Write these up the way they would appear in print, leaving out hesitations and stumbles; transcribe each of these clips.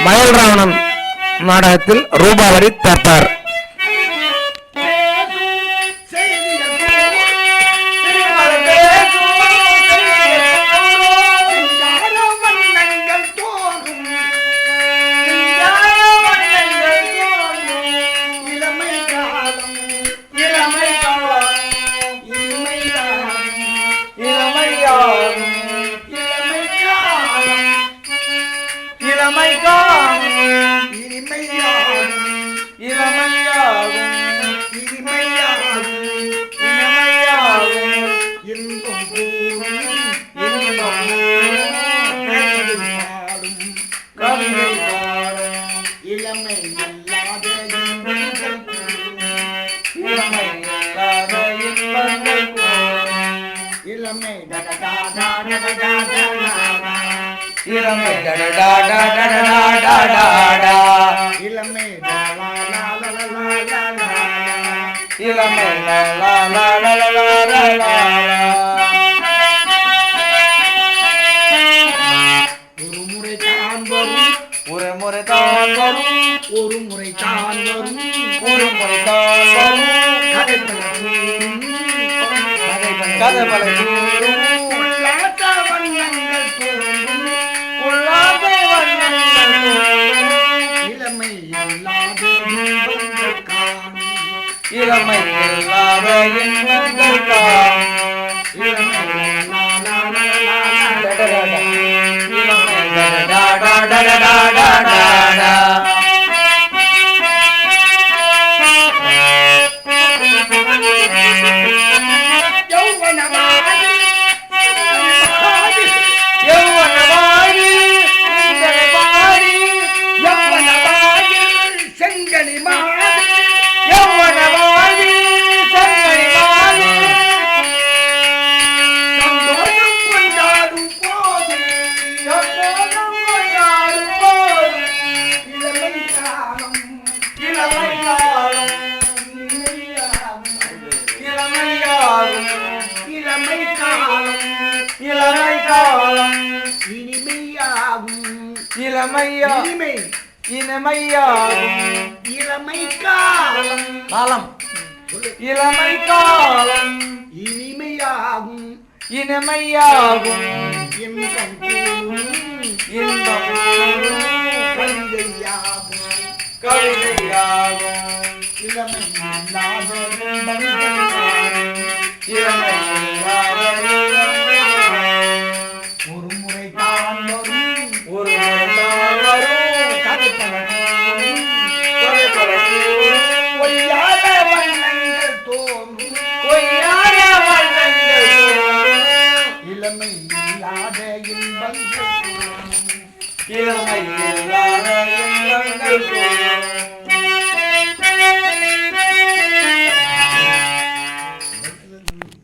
மயில்ராவணன் நாடகத்தில் ரூபாவரி தப்பார்.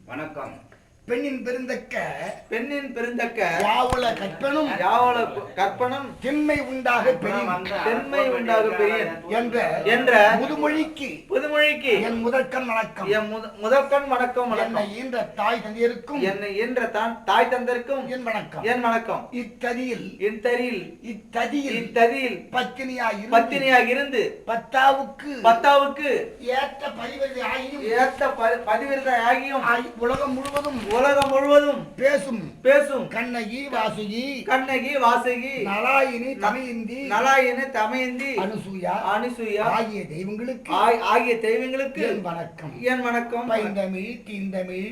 வணக்கம். பெண்ணின் பெருந்தக்க யாவல கற்பனும் திண்மை உண்டாக பெரியன் என்ற புதுமொழிக்கு என் முதற்கண் வணக்கம். என்னை ஈன்ற தாய் தந்தையருக்கும் என் வணக்கம். இத்ததியில் பத்தினியாக இருந்து பத்தாவுக்கு ஏற்ற பதிவிரதை ஆகியும் உலகம் உலகம் முழுவதும் பேசும் பேசும் கண்ணகி வாசுகி கண்ணகி வாசகி நலாயினி தமிழிந்தி நலாயன தமயந்தி அனுசூயா அனுசூயா ஆகிய தெய்வங்களுக்கு ஆகிய தெய்வங்களுக்கு என் வணக்கம். என் வணக்கம். பைந்தமிழ் தீந்தமிழ்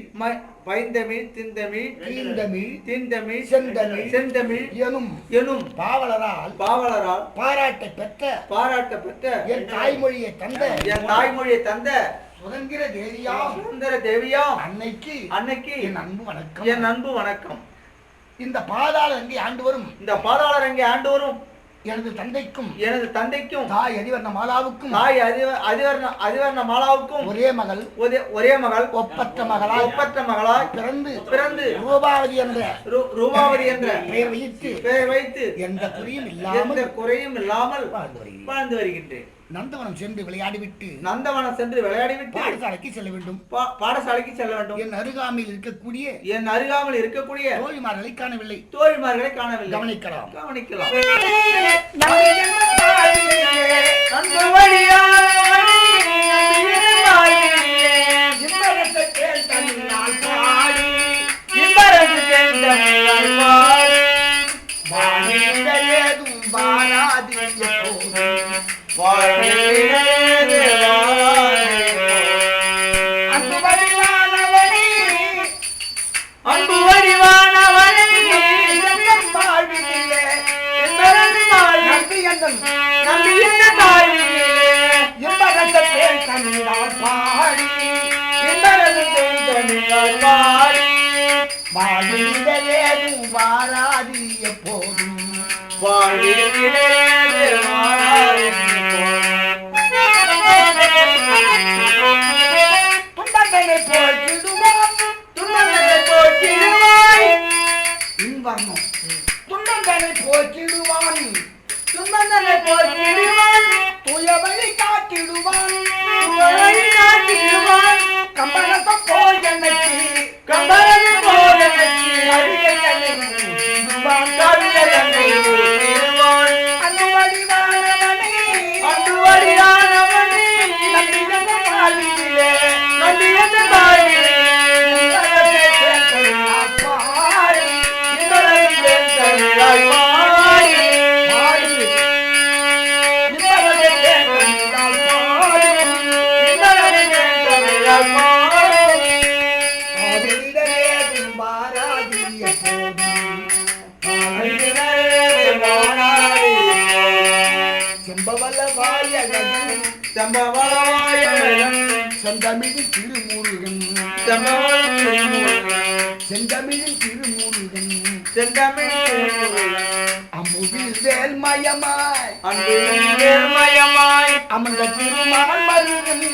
பைந்தமிழ் திந்தமிழ் தீந்தமிழ் திந்தமிழ் செந்தமிழ் செந்தமிழ் எனும் எனும் பாவலரால் பாராட்ட பெற்ற என் தாய்மொழியை தந்த சுதந்திர தேவியாம் அன்னைக்கு என் அன்பு வணக்கம். இந்த பாதாளரங்கை ஆண்டு வரும் எனது தந்தைக்கும் தாய் அதிவர்ண மாலாவுக்கும் ஒரே மகள் ஒப்பற்ற மகளாய் பிறந்து ரூபாவதி என்ற பெயர் வைத்து எந்த குறையும் இல்லாமல் வாழ்ந்து வருகின்றேன். நந்தவனம் சென்று விளையாடிவிட்டு பாடசாலைக்கு செல்ல வேண்டும். என் அருகாமையில் இருக்கக்கூடிய தோழிமார்களை காணவில்லை. கவனிக்கலாம். அன்பு வடிவானவனே நம்பி என்ன தாயிலே பாடி வாழ்விலேதும் வாராது எப்போதும் துன்பங்களை போற்றிடுவான் துன்பங்களை போற்றிடுவான் துயவழி காட்டிடுவான் கம்பளசம் போல் எனக்கு செந்தமிழில் திருமுருகன் அமுதில் வேல்மயமாய் அமர்ந்த திருமால் மருகன்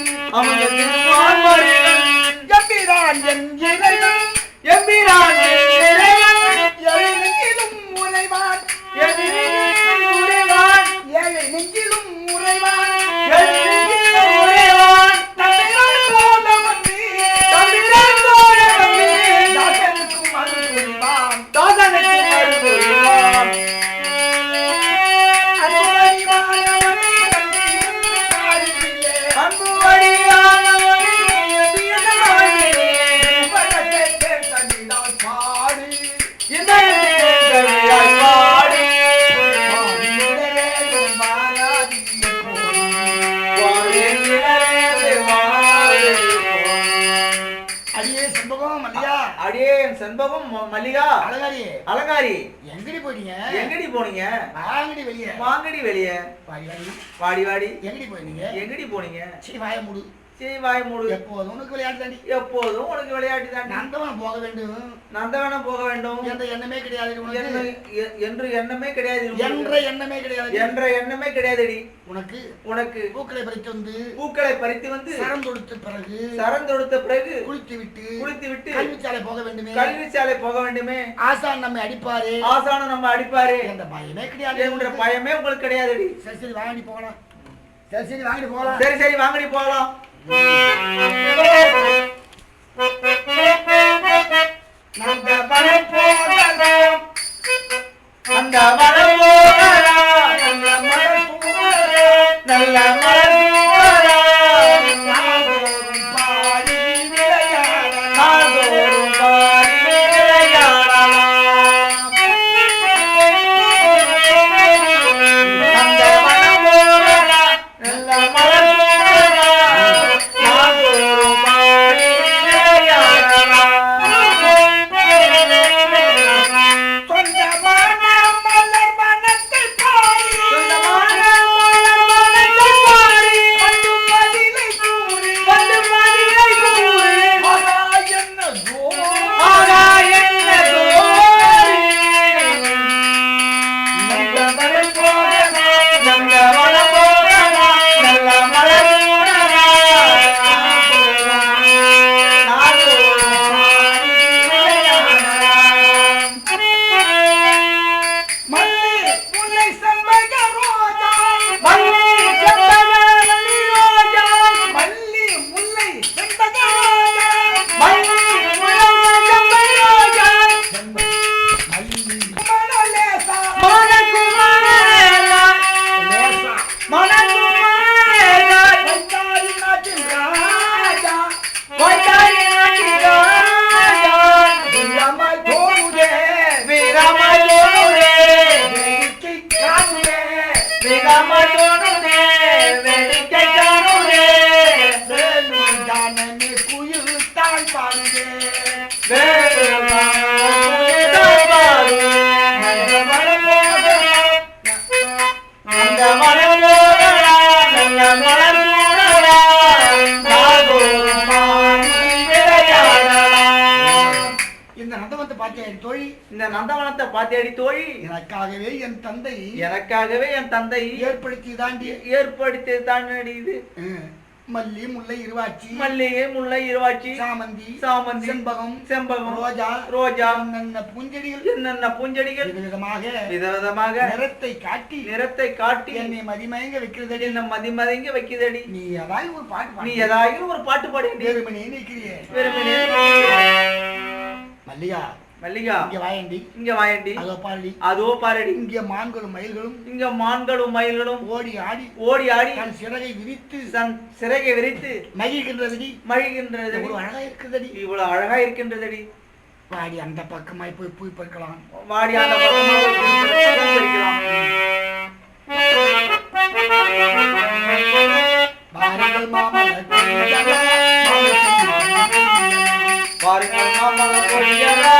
எம்பிரான் என் இறைவன் உறைவான் ஏழை நெஞ்சிலும் உறைவான் செண்பகம் மல்லிகா அலங்காரி எங்கடி போனீங்க வாங்கடி வெளியே வாடி எங்கடி போனீங்க சரி வாய மூடு எப்போதும் உனக்கு விளையாட்டு தாண்டி நந்தவனம் போக வேண்டும் என்ற எண்ணமே கிடையாது என்ற எண்ணமே கிடையாதுடி உனக்கு பூக்களை பறித்து வந்து சரம் தொடுத்த பிறகு குளித்து விட்டு கல்விச்சாலை போக வேண்டுமே ஆசான் நம்ம அடிப்பாரு என்ற பயமே உங்களுக்கு கிடையாதுடி சரி வாங்கடி போகலாம் அந்த மரம் போகலாம் நல்ல மரம் பாடி நந்தவனத்தை பார்த்தேடி தோழி எனக்காகவே என் தந்தை எனக்காகவே என் தந்தை ஏற்படுத்தி தாண்டி ஏற்படுத்தி தாண்டி இது மல்லி முல்லை இருவாச்சி மல்லிகை முல்லை இருவாச்சி சாமந்தி சாமந்தி செண்பகம் செம்பகம் ரோஜா ரோஜா என்னென்ன பூஞ்செடிகள் என்னென்ன பூஞ்செடிகள் விதவிதமாக நிறத்தை காட்டி என்னை மதிமயங்க வைக்கிறதடி என்ன மதிமதிங்க வைக்குதடி நீ ஏதாவது ஒரு பாட்டு நீ ஏதாவது ஒரு பாட்டு பாடி வெறுமனே நிற்கிறியே மல்லிகா மல்லிகா இங்க வாயண்டி அதோ பாரடி இங்க மான்களும் மயில்களும் ஓடி ஆடி தன் சிறகை விரித்து மகிழ்கின்றதடி அழகா இருக்குதடி இவ்வளவு அழகா இருக்கின்றதடி வாடி அந்த பக்கமாய் போய் பூ பறிக்கலாம் வாடி அந்த பக்கமாய் பூ பறிக்கலாம் பாருங்கள் மாமலர் பாருங்கள் மாமலர் கொடியலா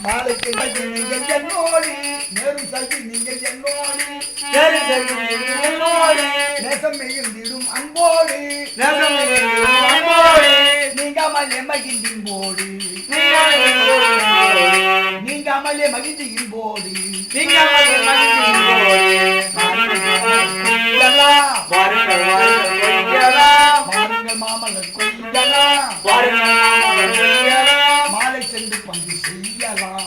மாலைக்கு நீங்கள் என்னோடு நேரும் சகி நீங்கள் என்னோடு நேசம் மிகுந்திடும் அன்போடு நீங்காமலே மகிழ்ந்தின்போடு நீங்காமலே மகிழ்ந்தின்போடு பாருங்கள் மாமலர் கொய்யலா மாலை சென்று பங்கு செய்யலாம்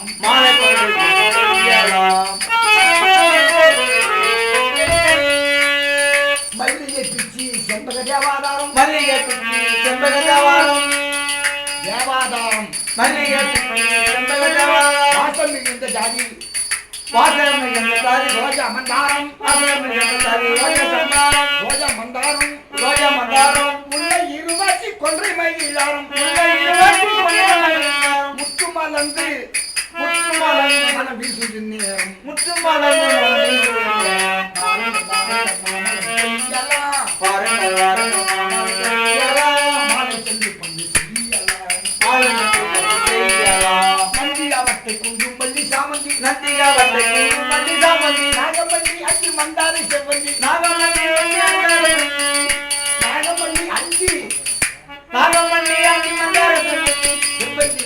மல்லிகை பிச்சி செம்பக தேவாதாரம் தேவாதாரம் வாசம் மிகுந்த ஜாதி ரோஜா மந்தாரம் ரோஜா மந்தாரம் முல்லை இருவாச்சி கொன்றை மயிலாரம் முத்து மலர்ந்து மனம் வீசுது நேரம் மாலை சென்று பங்கு செய்யலாம் நந்தியாவத்தை குங்கும் மல்லி சாமந்தி நாகமல்லி அஞ்சு மந்தாரை செவ்வந்தி நாகமல்லி அஞ்சு செவ்வந்தி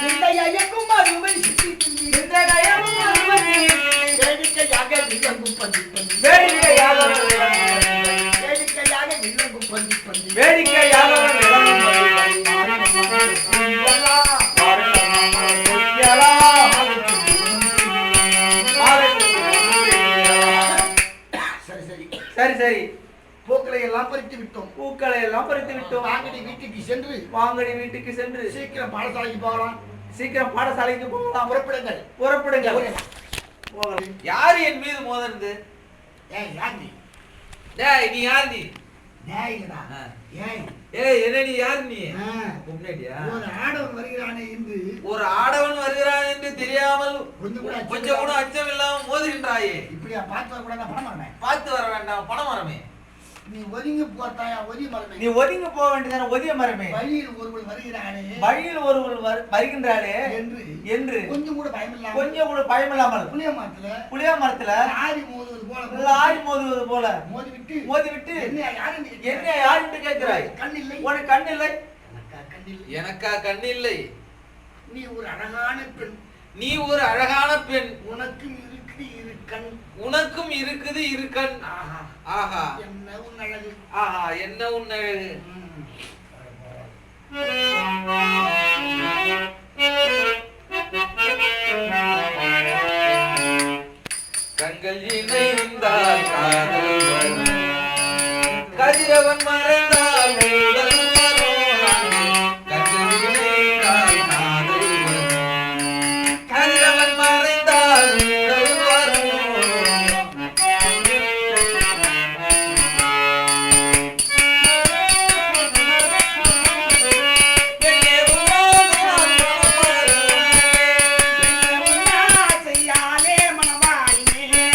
விந்தையக்கும் அருமை வேடிக்கையாக வில்லங்கும் பந்தி சரி பூக்களை எல்லாம் பறித்து விட்டோம் வாங்கடி வீட்டுக்கு சென்று சீக்கிரம் பாடசாலைக்கு போகலாம் புறப்படுங்கள் யாரு என் மீது மோதனது நீ யார் நீ என்னடி யார் நீ ஒரு ஆடவன் வருகிறான் என்று தெரியாமல் கொஞ்சம் கூட அச்சம் இல்லாம மோதுகின்றாயே இப்படியா பார்த்து வர வேண்டாம் பணம் வரமே நீ ஒதுங்கி போட்டாயா ஒதிய மரமே நீ ஒதுங்கி போக வேண்டியதான ஒதிய மரமே வழியில் ஒருவர் வருகின்றாரே என்று கொஞ்சம் கூட பயமில்லாமல் புளிய மரத்துல ஆடி மோதுவது போல மோதிவிட்டு என்ன யாருன்னு கேட்கிறாய் உனக்கு கண் இல்லை எனக்கா கண் இல்லை நீ ஒரு அழகான பெண் உனக்கும் இருக்குது இரு கண் ஆஹா என்ன உன் அழகு கண்கள் இணைந்தால் காதல் வரும் கதிரவன் மறைந்தால் ஊடல் வரும் கண்கள் இணைந்தால் காதல் வரும் கதிரவன் மறைந்தால் ஊடல் வரும் செய்யாலே மனவாயினே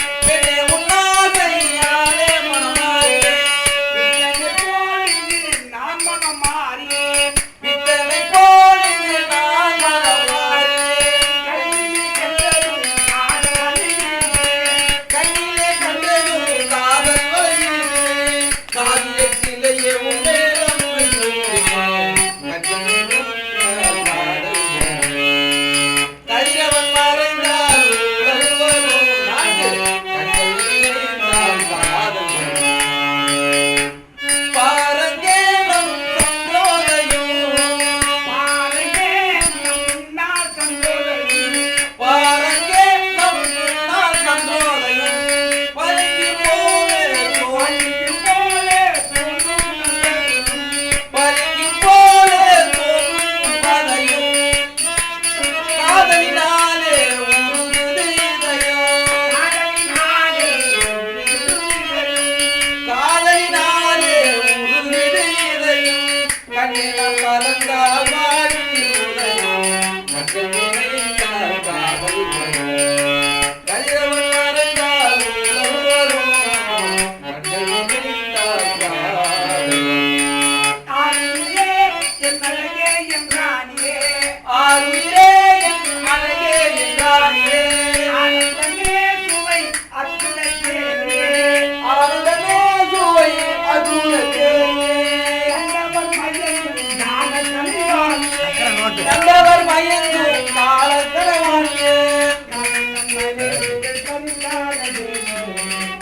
மயங்கும் காலக்கரவாணியே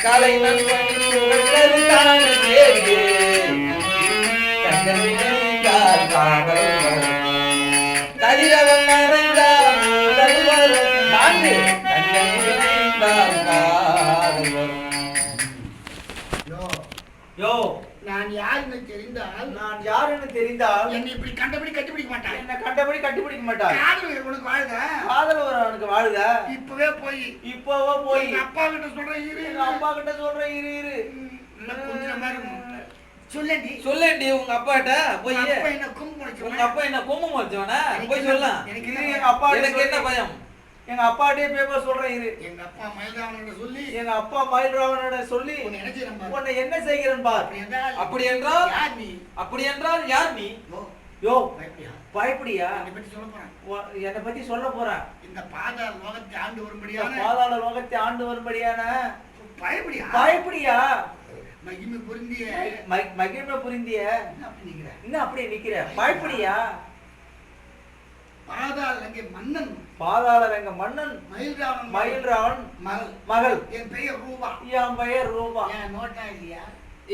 கலை நண்பனி கருத்தான தேவியே கண்ணினைந்தால் காதல் வரும் கதிரவன் மறைந்தால் உடல் வரும் நான்கு கண்ணினைந்தால் காதல் வரும். யோ நான் யாருன்னு தெரிந்தால் நான் யாருன்னு தெரிந்தால் என்னை இப்படி கண்டபடி கட்டிப்பிடிக்க மாட்டான். என்ன கண்டபடி கட்டிப்பிடிக்க மாட்டான். காதல் உனக்கு வாழுத காதல் அவனுக்கு வாழுத இப்பவே போய் போய் எங்க அப்பா கிட்ட சொல்றேன் இரு எங்க அப்பா கிட்ட சொல்றேன் இரு கொஞ்சம் மாதிரி சொல்லி சொல்லேண்டி உங்க அப்பாட்ட போய் என்ன கும்பு உங்க அப்பா என்ன கும்பம் வச்சவனா போய் சொல்லலாம். எனக்கு எங்க அப்பா எனக்கு என்ன பயம் எங்க அப்பாட்டே பேப்பர் சொல்றேன் இரு எங்க அப்பா மயில்ராவனோட சொல்லி எங்க அப்பா மயில்ராவனோட சொல்லி உன்னை என்ன செய்கிறேன் பார். அப்படி என்றால் யார் நீ? யோ பயப்படியா? என்னை பத்தி சொல்ல போறேன். இந்த பாதாள லோகத்தை ஆண்டு வரும்படியான பாதாள லோகத்தை ஆண்டு வரும்படியான பயப்படியா? மகிமை புரிந்திய மகிமை புரிந்திய இன்னும் அப்படியே நிக்கிற பயப்படியா? பாதாள ரங்க மன்னன் மயில்ராவன் மகள் என் பெயர் ரூபா.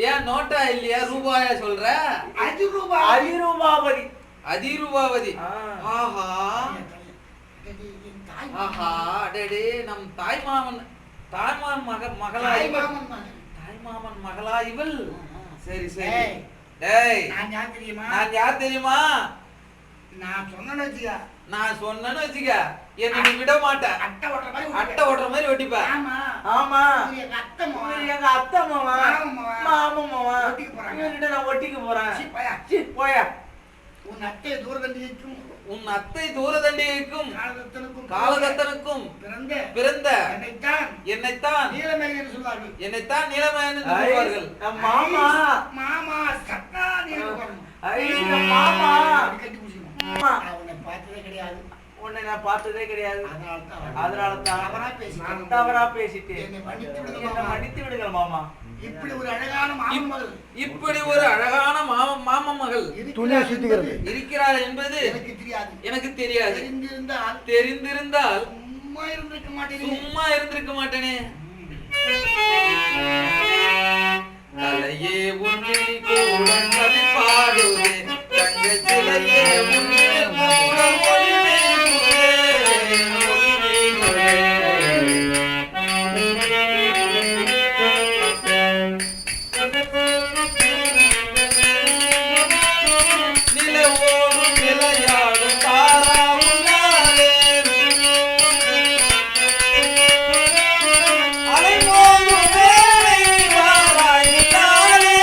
ஏன் நோட்டா இல்லையா ரூபாயா சொல்ற? அதிரூபாவதி. ஆஹா ஆஹா டேடே நம் தாய்மாமன் மகளா இவள். சரி சரி. டேய் நான் யார் தெரியுமா? நான் சொன்னேன்னு வச்சுக்க என்ன நீ விட மாட்டேன். அட்டை ஓட்டுற மாதிரி ஒட்டிப்ப. ஆமா எங்க அத்தை மாமா நான் ஒட்டிக்க போறேன். போயா உன் அத்தை தூரதண்டிக்கும் காலகத்தனுக்கும் பிறந்த என்னைத்தான் நீலமேகன் சொல்வார்கள். மாமா உன்னை நான் பார்த்ததே கிடையாது. அதனாலதான் தவறா பேசிட்டு என்னை மன்னித்து விடுங்கள் மாமா. இப்படி ஒரு அழகான மாமா மகள் இருக்கிறார் என்பது எனக்கு தெரியாது. தெரிந்திருந்தால் சும்மா இருந்திருக்க மாட்டேனே. தலையே உன்னை கூட கவி பாடுவே தங்கச்சிலையே உன்னை கூட மொழிவே நிலவோடு விளையாடும் தாரா உள்ளாலே அலைமோதும் வேலை வாராயினாலே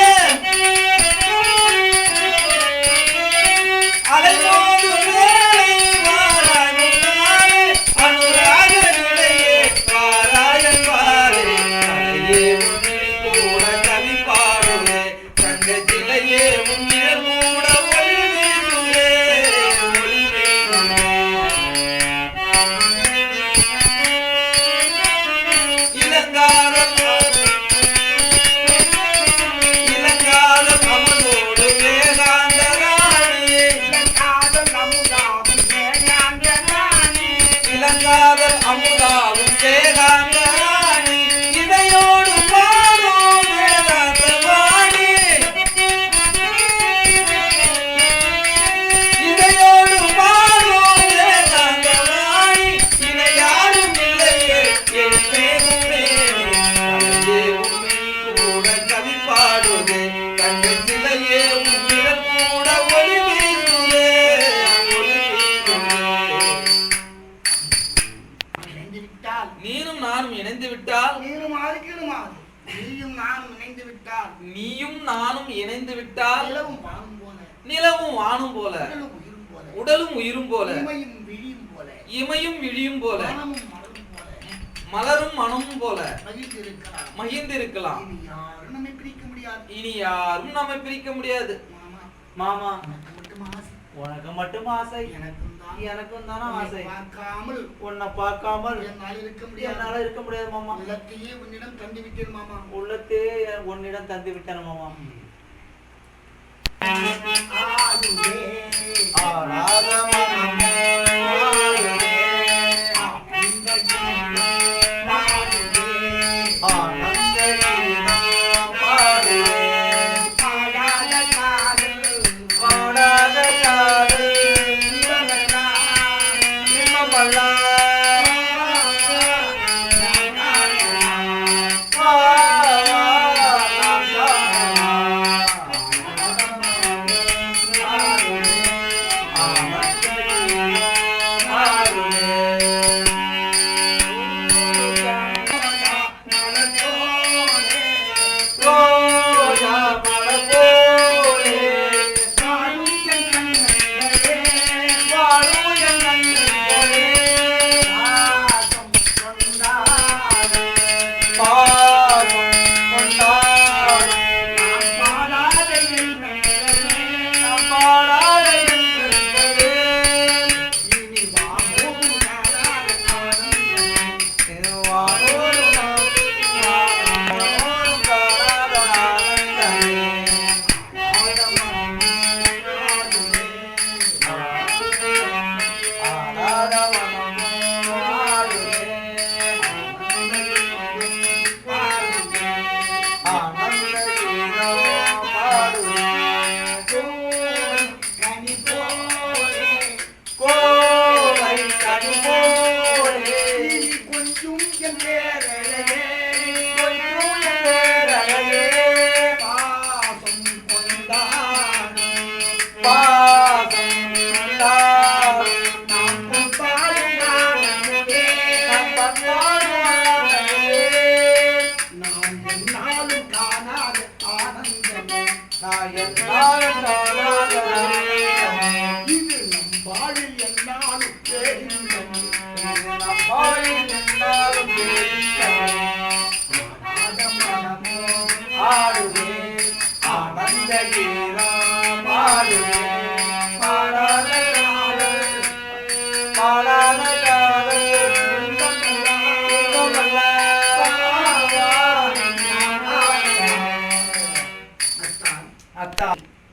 அலைமோதும் வேலை வாராயினாலே அனுராக நிலையே வாராயன் வாரே தலையே உன்னை கூட கவி பாடுவே தங்கச்சிலையே உன்னில் மூட ஒளி வீசுவே இளங்காதல் அமுதோடு வேதாந்த ராணியே இளங்காதல் அமுதாவும் வேதாந்த ராணி இதையோடு பாடும் வேதாந்த வாணி இதையோடு பாடும் வேதாந்த வாணி இணையாரும் இல்லையே என் பேரும் தலையே உண்மை கூட கவி பாடுவே தங்கச்சிலையே உன்னிடம் கூட ஒளி வீசுவே நீனும் நானும் இணைந்து விட்டால் நீயும் நானும் இணைந்து விட்டால் நிலவும் வானும் போல உடலும் உயிரும் போல இமையும் விழியும் போல மலரும் மனமும் போல மகிழ்ந்திருக்கலாம். இனி யாரும் நம்மை பிரிக்க முடியாது. மாமா உனக்கு மட்டும் ஆசை எனக்கும் தானே ஆசை. உன்னை பார்க்காமல் என்னால இருக்க முடியாது மாமா. உள்ளத்தையே உன்னிடம் தந்து விட்டேன் மாமா. உள்ளத்தையே உன்னிடம் தந்து விட்டேன் மாமா. ஆராத மனம் என் பேரழகே கொஞ்சம் என் பேரழகே பாசம் கொண்டானே பாசம் கொண்டானே நாம் கொண்டாடும் நாளே நாம் என்னாலும் காணாத ஆனந்தமே இது நம் வாழில் என்னாலும் பேரின்பமே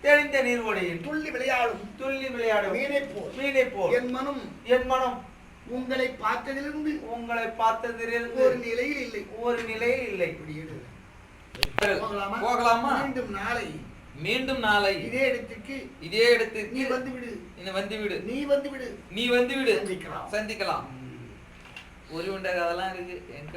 தெளிந்த நீர்வழியில் துள்ளி விளையாடும் துள்ளி விளையாடும் மீனை போல் என் மனம் உங்களை பார்த்ததிலிருந்து உங்களை பார்த்ததிலிருந்து ஒரு நிலையில் இல்லை இப்படி எடு. போகலாமா? மீண்டும் நாளை இதே இடத்துக்கு நீ வந்து விடு சந்திக்கலாம் ஒரு உண்ட கதெல்லாம் இருக்கு எங்க